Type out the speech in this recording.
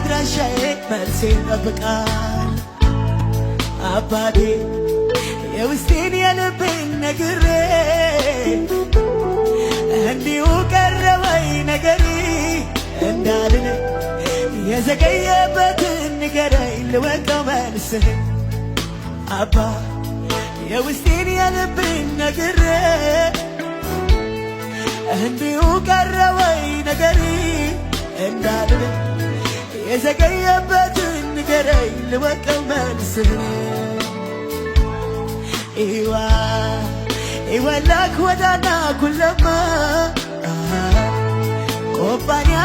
አድራሻዬ መልሴን ጠብቃል አባቴ የውስጤን የልቤን ነግሬ እንዲሁ ቀረበይ ነገሪ እንዳልን የዘገየበትን ንገረኝ ልወቀው መልስህን አባ የውስጤን የልቤን ነግሬ እንዲሁ ቀረበይ ነገሪ እንዳልን የዘገየበትን ንገረኝ ልወቀው መልስህን ኢዋላክ ወዳና ኩለማ ቆባንያ